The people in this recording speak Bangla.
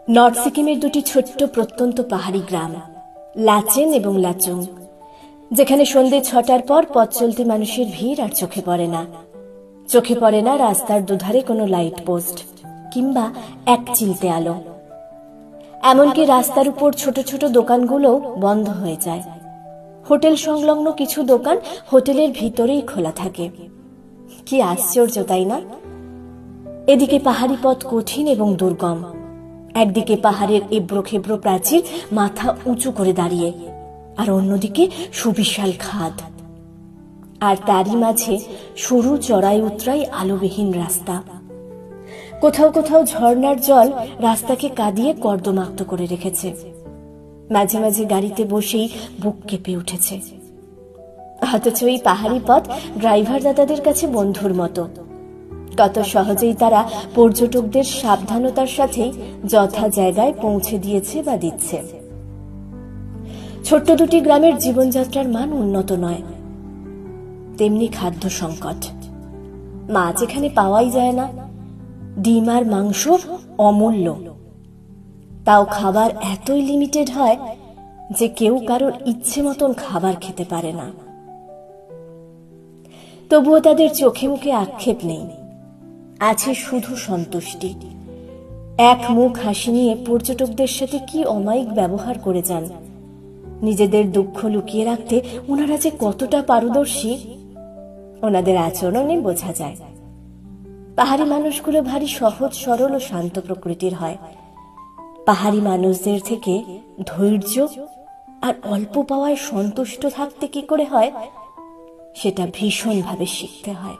নর্থ সিকিমের দুটি ছোট্ট প্রত্যন্ত পাহাড়ি গ্রাম লাচেন এবং লাচুং, যেখানে সন্ধ্যে 6টার পর পথ চলতে মানুষের ভিড় আর চোখে পড়ে না। চোখে পড়ে না রাস্তার দুধারে কোনো লাইট পোস্ট কিংবা এক চিলতে আলো। এমনকি রাস্তার উপর ছোট ছোট দোকানগুলোও বন্ধ হয়ে যায়। হোটেল সংলগ্ন কিছু দোকান হোটেলের ভিতরেই খোলা থাকে। কি আশ্চর্য, তাই না? এদিকে পাহাড়ি পথ কঠিন এবং দুর্গম, একদিকে পাহাড়ের এবড়ো খেবড়ো প্রাচীর মাথা উঁচু করে দাঁড়িয়ে, আর অন্যদিকে সুবিশাল খাদ, আর তারই মাঝে সরু চড়াই উতরাই আলোবিহীন রাস্তা। কোথাও কোথাও ঝর্ণার জল রাস্তাকে কাঁদিয়ে কর্দমাক্ত করে রেখেছে। মাঝে মাঝে গাড়িতে বসেই বুক কেঁপে উঠেছে। অথচ এই পাহাড়ি পথ ড্রাইভার দাদাদের কাছে বন্ধুর মতো। কত সহজেই তারা পর্যটকদের সাবধানতার সাথেই যথা জায়গায় পৌঁছে দিয়েছে বা দিচ্ছে। ছোট্ট দুটি গ্রামের জীবনযাত্রার মান উন্নত নয়, তেমনি খাদ্য সংকট। মাছ এখানে পাওয়াই যায় না, ডিম আর মাংস অমূল্য। তাও খাবার এতই লিমিটেড হয় যে কেউ কারোর ইচ্ছে মতন খাবার খেতে পারে না। তবুও তাদের চোখে মুখে আক্ষেপ নেই, আছে শুধু সন্তুষ্টি। এক মুখ হাসি নিয়ে পর্যটকদের সাথে কি অমায়িক ব্যবহার করে যান। নিজেদের দুঃখ লুকিয়ে রাখতে ওনারা যে কতটা পারদর্শী ওনাদের আচরণে বোঝা যায়। পাহাড়ি মানুষগুলো ভারী সহজ সরল ও শান্ত প্রকৃতির হয়। পাহাড়ি মানুষদের থেকে ধৈর্য আর অল্প পাওয়ায় সন্তুষ্ট থাকতে কি করে হয় সেটা ভীষণভাবে শিখতে হয়।